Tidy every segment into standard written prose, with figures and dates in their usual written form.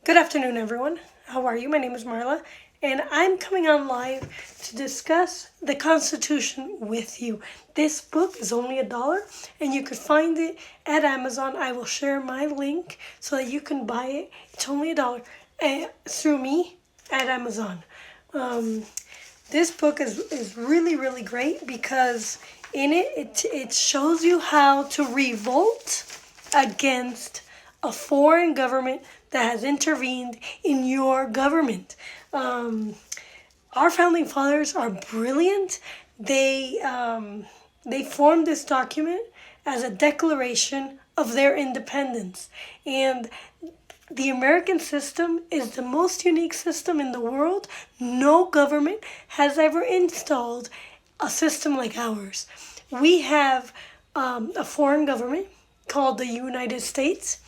Good afternoon, everyone. How are you? My name is Marla, and I'm coming on live to discuss the Constitution with you. This book is only $1, and you can find it at Amazon. I will share my link so that you can buy it. It's only $1 through me at Amazon. This book is really great because in it shows you how to revolt against a foreign government that has intervened in your government. Our founding fathers are brilliant. They formed this document as a declaration of their independence, and the American system is the most unique system in the world. No government has ever installed a system like ours. We have a foreign government called the United States.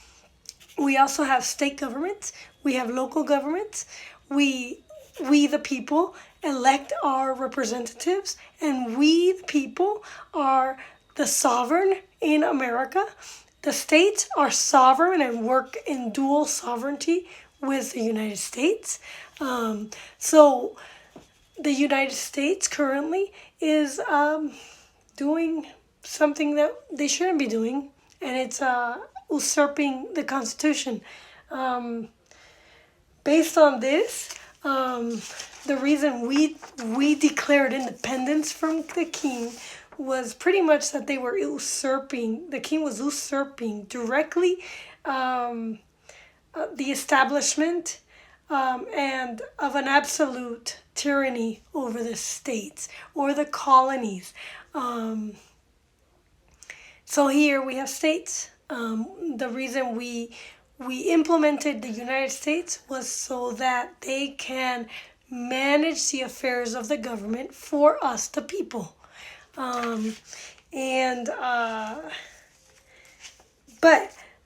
We also have state governments. We have local governments. We the people elect our representatives, and we the people are the sovereign in America. The states are sovereign and work in dual sovereignty with the United States. So the United States currently is doing something that they shouldn't be doing, and it's usurping the Constitution. Based on this, the reason we declared independence from the king was pretty much that they were usurping, the king was usurping directly the establishment and of an absolute tyranny over the states or the colonies. So here we have states. The reason we implemented the United States was so that they can manage the affairs of the government for us, the people. But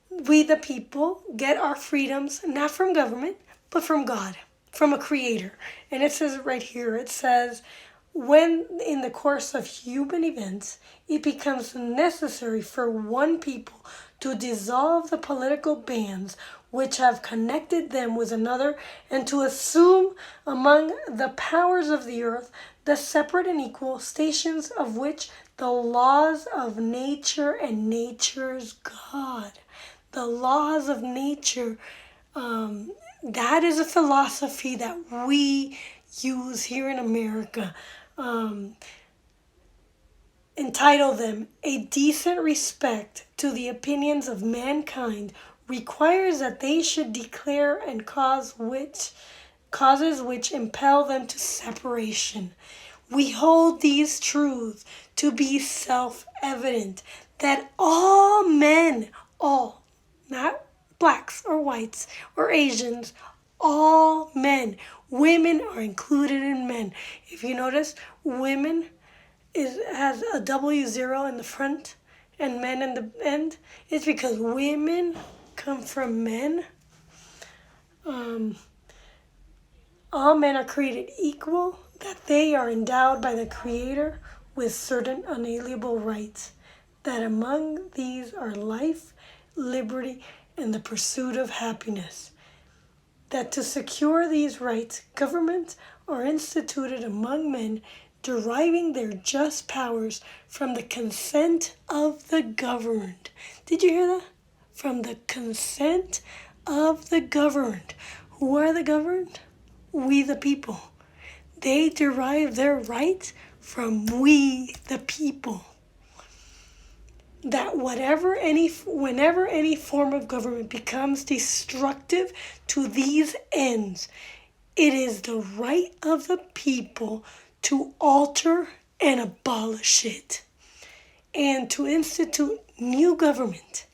we, the people, get our freedoms not from government, but from God, from a creator. And it says right here, it says, when in the course of human events, it becomes necessary for one people to dissolve the political bands which have connected them with another, and to assume among the powers of the earth the separate and equal stations of which the laws of nature and nature's God. The laws of nature, that is a philosophy that we use here in America. Entitle them A Decent Respect to the Opinions of Mankind requires that they should declare and causes which impel them to separation. We hold these truths to be self-evident, that all men, all, not blacks or whites or Asians, all men, women are included in men. If you notice, women has a W0 in the front and men in the end. It's because women come from men. All men are created equal, that they are endowed by the Creator with certain unalienable rights, that among these are life, liberty, and the pursuit of happiness. That to secure these rights, governments are instituted among men, deriving their just powers from the consent of the governed. Did you hear that? From the consent of the governed. Who are the governed? We the people. They derive their rights from we the people. That whenever any form of government becomes destructive to these ends, it is the right of the people to alter and abolish it, and to institute new government,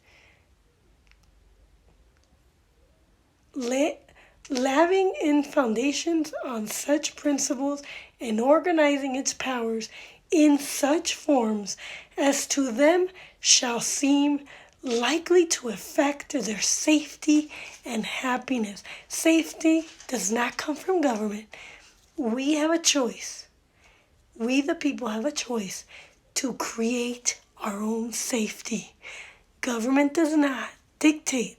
laving in foundations on such principles and organizing its powers in such forms as to them shall seem likely to affect their safety and happiness. Safety does not come from government. We have a choice. We, the people, have a choice to create our own safety. Government does not dictate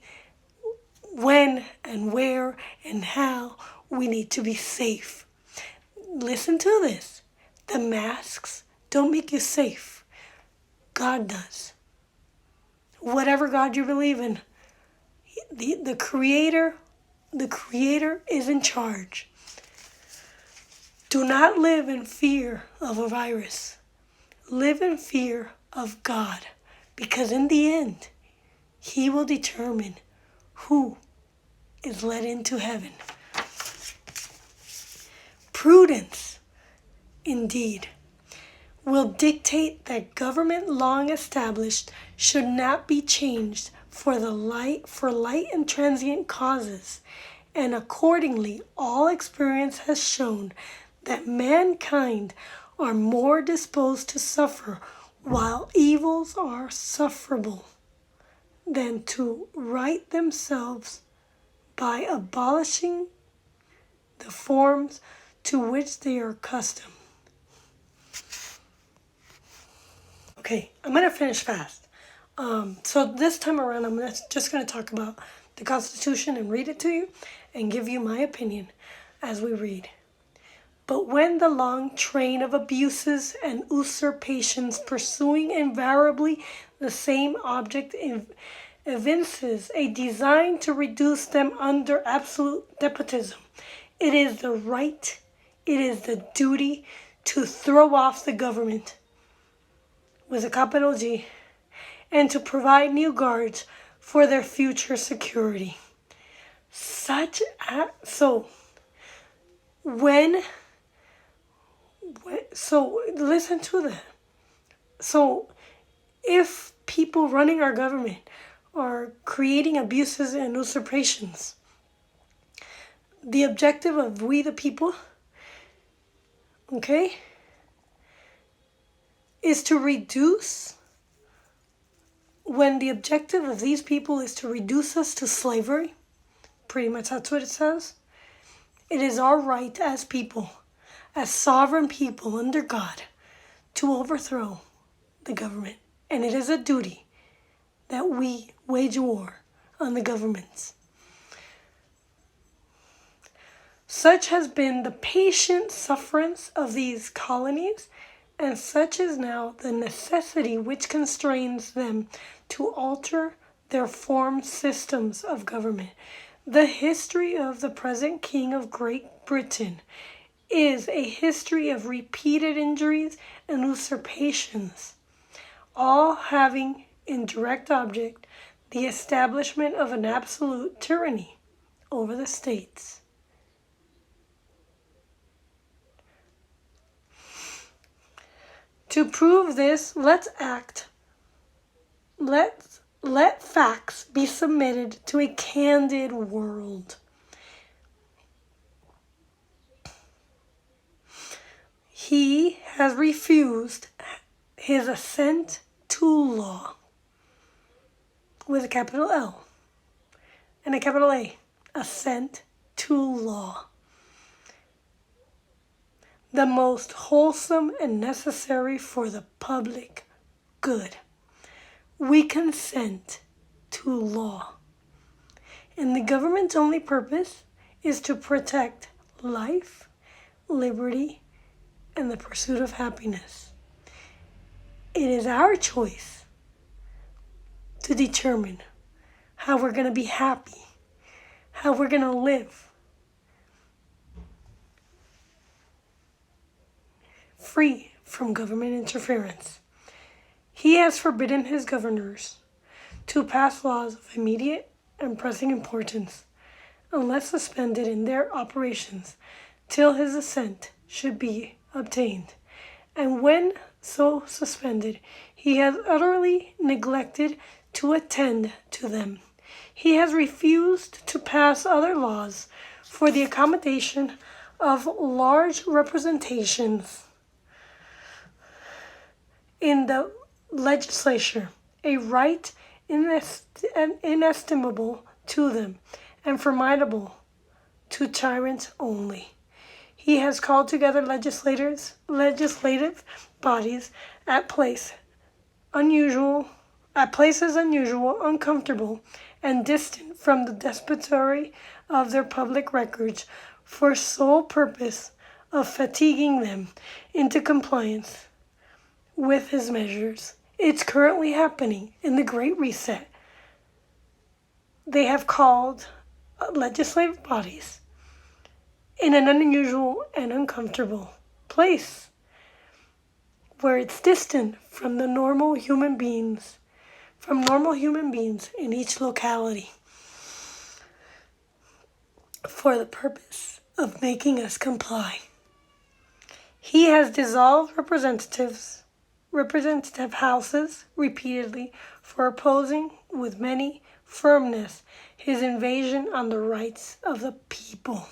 when and where and how we need to be safe. Listen to this. The masks don't make you safe. God does. Whatever God you believe in, the Creator is in charge. Do not live in fear of a virus. Live in fear of God, because in the end, He will determine who is led into heaven. Prudence, indeed, will dictate that government long established should not be changed for light and transient causes, and accordingly all experience has shown that mankind are more disposed to suffer while evils are sufferable than to right themselves by abolishing the forms to which they are accustomed. Okay, I'm going to finish fast. So this time around, I'm just going to talk about the Constitution and read it to you and give you my opinion as we read. But when the long train of abuses and usurpations pursuing invariably the same object evinces a design to reduce them under absolute despotism, it is the duty to throw off the government with a capital G, and to provide new guards for their future security. So listen to that. So if people running our government are creating abuses and usurpations, the objective of we the people, okay, is to reduce, when the objective of these people is to reduce us to slavery, pretty much that's what it says, it is our right as people, as sovereign people under God, to overthrow the government. And it is a duty that we wage war on the governments. Such has been the patient sufferance of these colonies, and such is now the necessity which constrains them to alter their formed systems of government. The history of the present King of Great Britain is a history of repeated injuries and usurpations, all having in direct object the establishment of an absolute tyranny over the states. To prove this, let's act. Let facts be submitted to a candid world. He has refused his assent to law, with a capital L and a capital A, assent to law, the most wholesome and necessary for the public good. We consent to law, and the government's only purpose is to protect life, liberty, and the pursuit of happiness. It is our choice to determine how we're going to be happy, how we're going to live, free from government interference. He has forbidden his governors to pass laws of immediate and pressing importance, unless suspended in their operations till his assent should be obtained. And when so suspended, he has utterly neglected to attend to them. He has refused to pass other laws for the accommodation of large representations in the legislature, a right inestimable to them and formidable to tyrants only. He has called together legislative bodies at places unusual, uncomfortable, and distant from the depository of their public records for sole purpose of fatiguing them into compliance with his measures. It's currently happening in the Great Reset. They have called legislative bodies in an unusual and uncomfortable place where it's distant from the normal human beings, in each locality for the purpose of making us comply. He has dissolved representative houses repeatedly for opposing with many firmness his invasion on the rights of the people.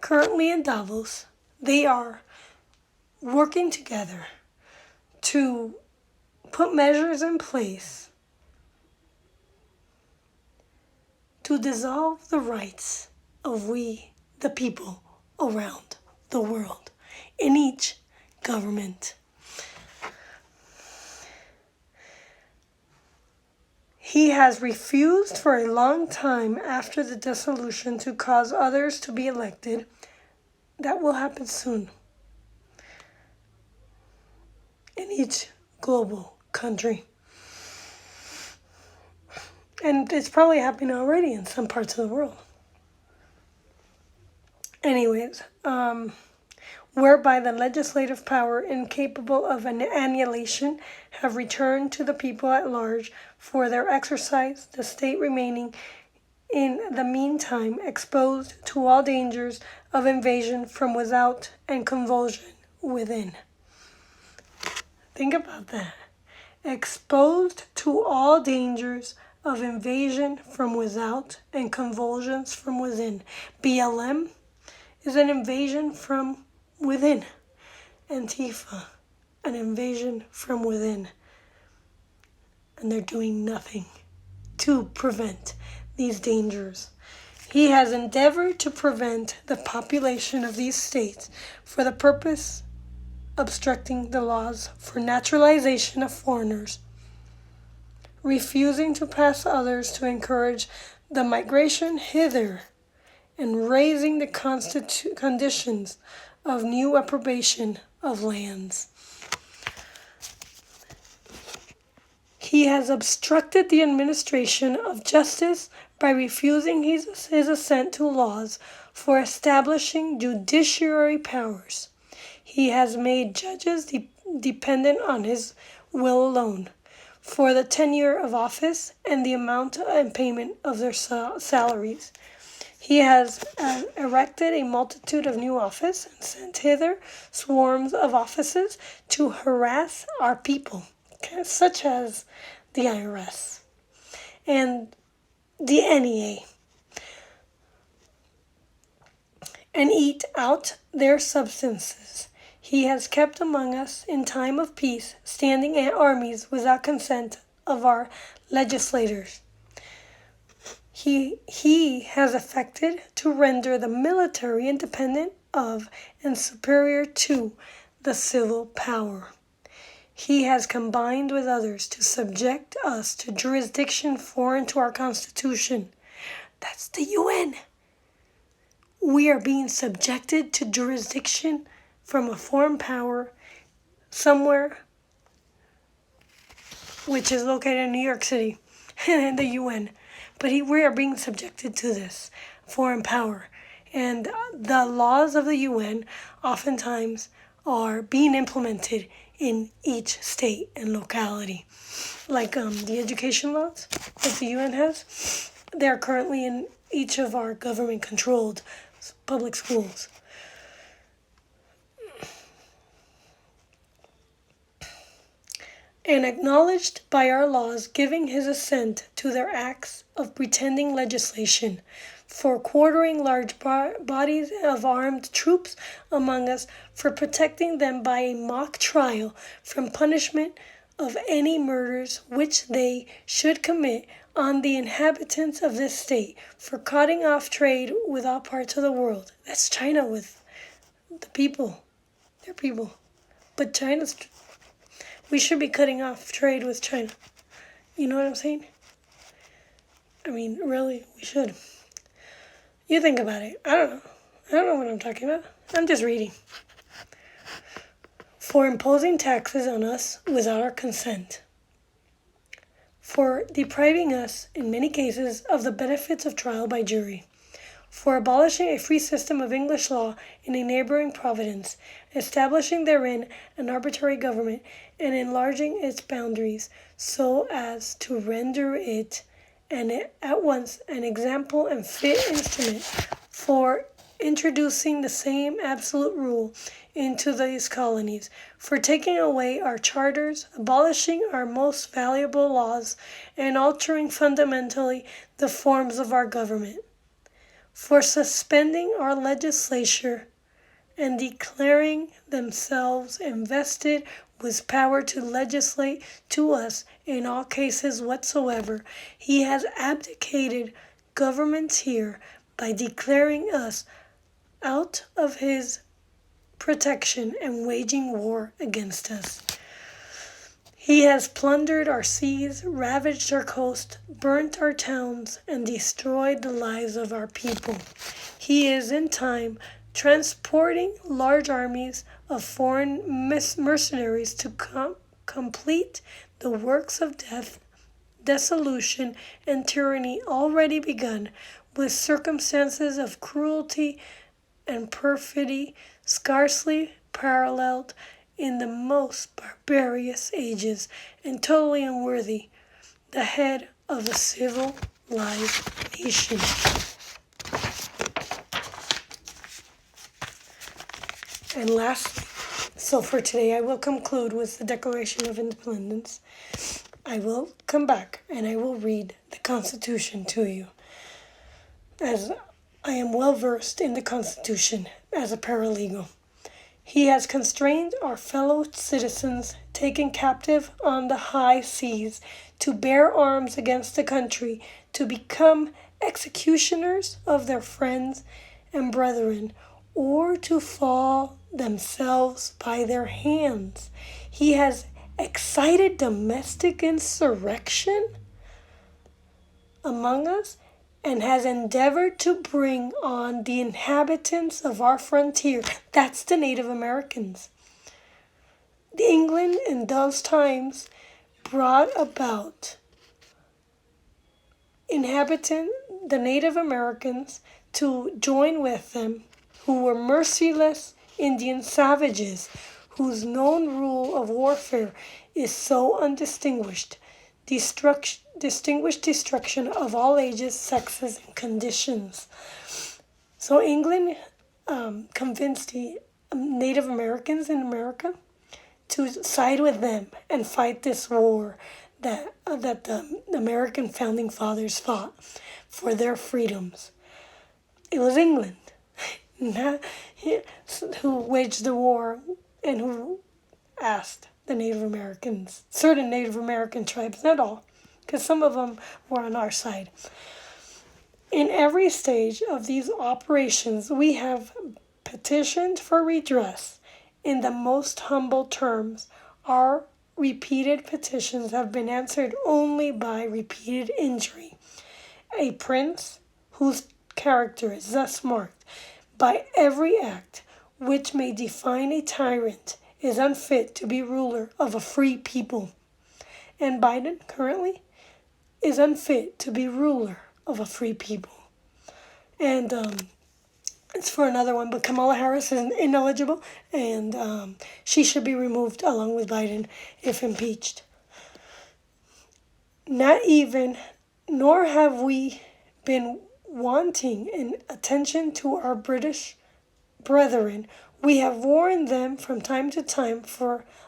Currently in Davos, they are working together to put measures in place to dissolve the rights of we, the people, around the world, in each government. He has refused for a long time after the dissolution to cause others to be elected. That will happen soon in each global country. And it's probably happening already in some parts of the world. Anyways, whereby the legislative power incapable of an annihilation have returned to the people at large for their exercise, the state remaining in the meantime exposed to all dangers of invasion from without and convulsion within. Think about that. Exposed to all dangers of invasion from without and convulsions from within. BLM is an invasion from within. Antifa, an invasion from within. And they're doing nothing to prevent these dangers. He has endeavored to prevent the population of these states for the purpose obstructing the laws for naturalization of foreigners, refusing to pass others to encourage the migration hither, and raising the conditions of new appropriation of lands. He has obstructed the administration of justice by refusing his assent to laws for establishing judiciary powers. He has made judges dependent on his will alone for the tenure of office and the amount and payment of their salaries. He has erected a multitude of new offices and sent hither swarms of offices to harass our people, such as the IRS and the NEA, and eat out their substances. He has kept among us in time of peace standing armies without consent of our legislators. He has effected to render the military independent of and superior to the civil power. He has combined with others to subject us to jurisdiction foreign to our Constitution. That's the UN. We are being subjected to jurisdiction from a foreign power somewhere, which is located in New York City, in the UN. But we are being subjected to this foreign power. And the laws of the UN oftentimes are being implemented in each state and locality. Like the education laws that the UN has, they are currently in each of our government-controlled public schools. And acknowledged by our laws giving his assent to their acts of pretending legislation for quartering large bodies of armed troops among us, for protecting them by a mock trial from punishment of any murders which they should commit on the inhabitants of this state, for cutting off trade with all parts of the world. That's China with the people, their people. But we should be cutting off trade with China. You know what I'm saying? I mean, really, we should. You think about it. I don't know. I don't know what I'm talking about. I'm just reading. For imposing taxes on us without our consent. For depriving us, in many cases, of the benefits of trial by jury. For abolishing a free system of English law in a neighboring province, establishing therein an arbitrary government, and enlarging its boundaries so as to render it at once an example and fit instrument for introducing the same absolute rule into these colonies, for taking away our charters, abolishing our most valuable laws, and altering fundamentally the forms of our government, for suspending our legislature and declaring themselves invested with power to legislate to us in all cases whatsoever. He has abdicated government here by declaring us out of his protection and waging war against us. He has plundered our seas, ravaged our coast, burnt our towns, and destroyed the lives of our people. He is in time transporting large armies of foreign mercenaries to complete the works of death, dissolution, and tyranny already begun, with circumstances of cruelty and perfidy scarcely paralleled in the most barbarous ages, and totally unworthy the head of a civilized nation. And lastly, so for today I will conclude with the Declaration of Independence. I will come back and I will read the Constitution to you, as I am well versed in the Constitution as a paralegal. He has constrained our fellow citizens taken captive on the high seas to bear arms against the country, to become executioners of their friends and brethren, or to fall themselves by their hands. He has excited domestic insurrection among us, and has endeavored to bring on the inhabitants of our frontier. That's the Native Americans. England in those times brought about the Native Americans to join with them, who were merciless Indian savages, whose known rule of warfare is so undistinguished. Distinguished destruction of all ages, sexes, and conditions. So England convinced the Native Americans in America to side with them and fight this war that the American founding fathers fought for their freedoms. It was England who waged the war and who asked the Native Americans, certain Native American tribes, not all, because some of them were on our side. In every stage of these operations, we have petitioned for redress in the most humble terms. Our repeated petitions have been answered only by repeated injury. A prince whose character is thus marked by every act which may define a tyrant is unfit to be ruler of a free people. And Biden currently is unfit to be ruler of a free people. And it's for another one, but Kamala Harris is ineligible, and she should be removed along with Biden if impeached. Nor have we been wanting in attention to our British brethren. We have warned them from time to time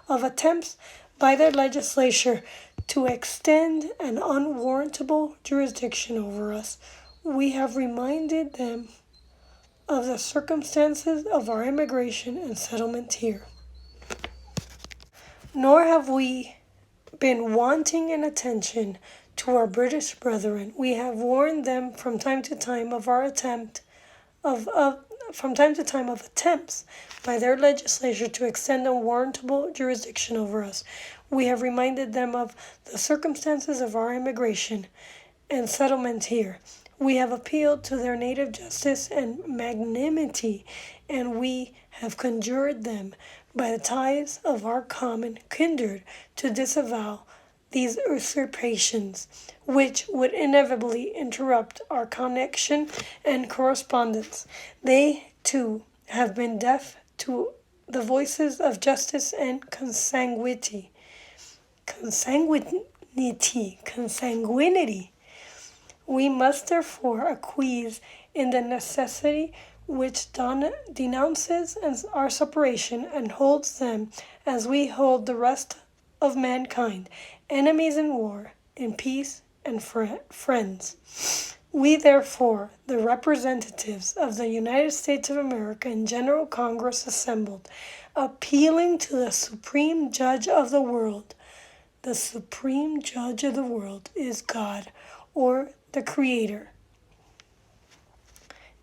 of attempts by their legislature to extend an unwarrantable jurisdiction over us. We have reminded them of the circumstances of our immigration and settlement here. Nor have we been wanting in attention to our British brethren. We have warned them from time to time of attempts by their legislature to extend unwarrantable jurisdiction over us. We have reminded them of the circumstances of our immigration and settlement here. We have appealed to their native justice and magnanimity, and we have conjured them by the ties of our common kindred to disavow these usurpations, which would inevitably interrupt our connection and correspondence. They, too, have been deaf to the voices of justice and consanguinity. Consanguinity. We must therefore acquiesce in the necessity which denounces our separation and holds them as we hold the rest of mankind, enemies in war, in peace, and friends. We, therefore, the representatives of the United States of America in General Congress assembled, appealing to the Supreme Judge of the world. The Supreme Judge of the world is God, or the Creator,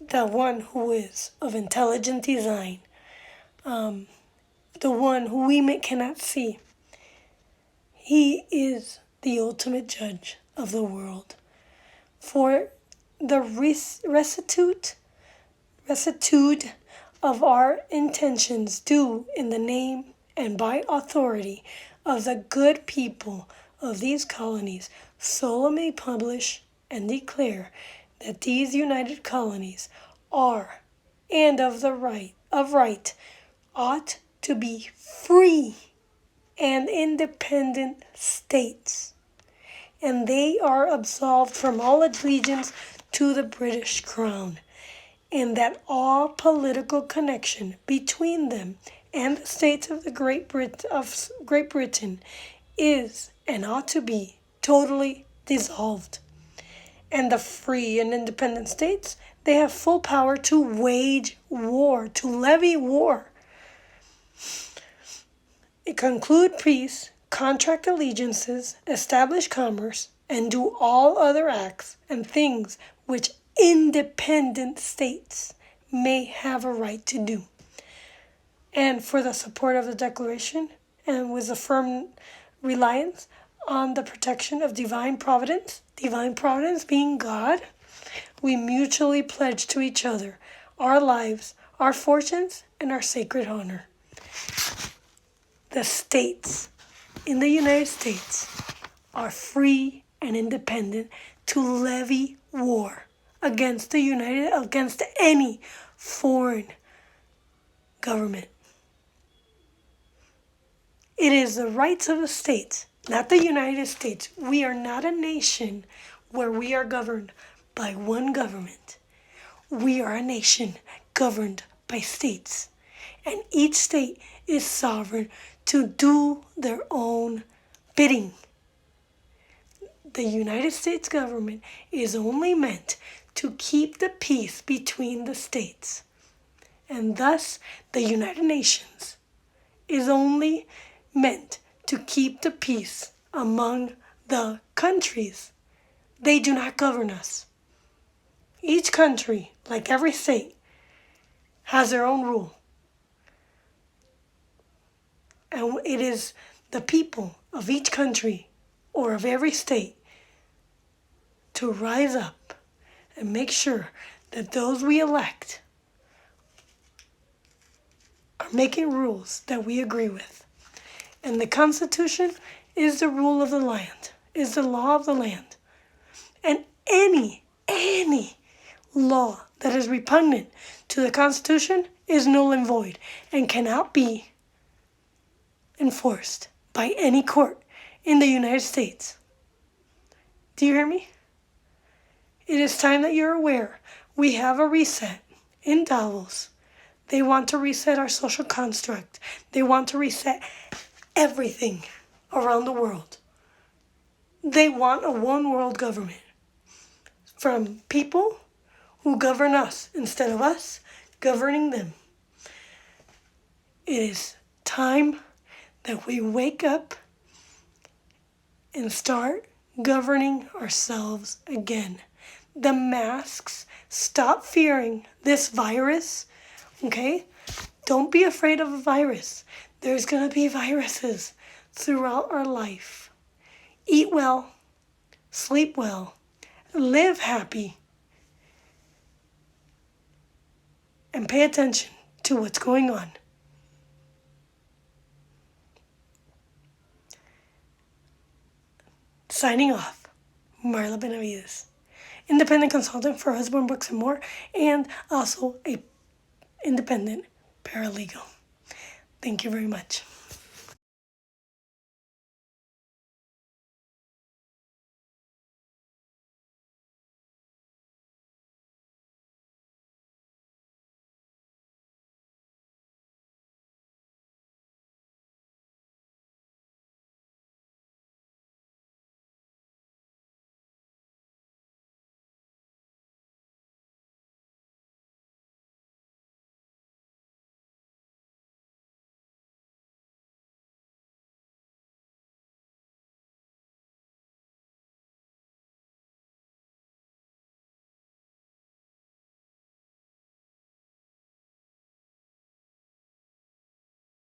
the one who is of intelligent design, the one who we cannot see. He is the ultimate judge of the world. For the rectitude of our intentions due in the name and by authority of the good people of these colonies, solemnly publish and declare that these united colonies are, and of right, ought to be free and independent states, and they are absolved from all allegiance to the British Crown, and that all political connection between them and the states of Great Britain is and ought to be totally dissolved. And the free and independent states, they have full power to wage war, to levy war, conclude peace, contract allegiances, establish commerce, and do all other acts and things which independent states may have a right to do. And for the support of the Declaration, and with a firm reliance on the protection of divine providence being God, we mutually pledge to each other our lives, our fortunes, and our sacred honor. The states in the United States are free and independent to levy war against any foreign government. It is the rights of the states, not the United States. We are not a nation where we are governed by one government. We are a nation governed by states, and each state is sovereign to do their own bidding. The United States government is only meant to keep the peace between the states, and thus the United Nations is only meant to keep the peace among the countries. They do not govern us. Each country, like every state, has their own rule. And it is the people of each country or of every state to rise up and make sure that those we elect are making rules that we agree with. And the Constitution is the rule of the land, is the law of the land. And any law that is repugnant to the Constitution is null and void and cannot be enforced by any court in the United States. Do you hear me? It is time that you're aware. We have a reset in Davos. They want to reset our social construct. They want to reset everything around the world. They want a one world government from people who govern us instead of us governing them. It is time that we wake up and start governing ourselves again. The masks, stop fearing this virus, okay? Don't be afraid of a virus. There's going to be viruses throughout our life. Eat well, sleep well, live happy, and pay attention to what's going on. Signing off, Marla Benavides, independent consultant for Husband Books and More, and also a independent paralegal. Thank you very much.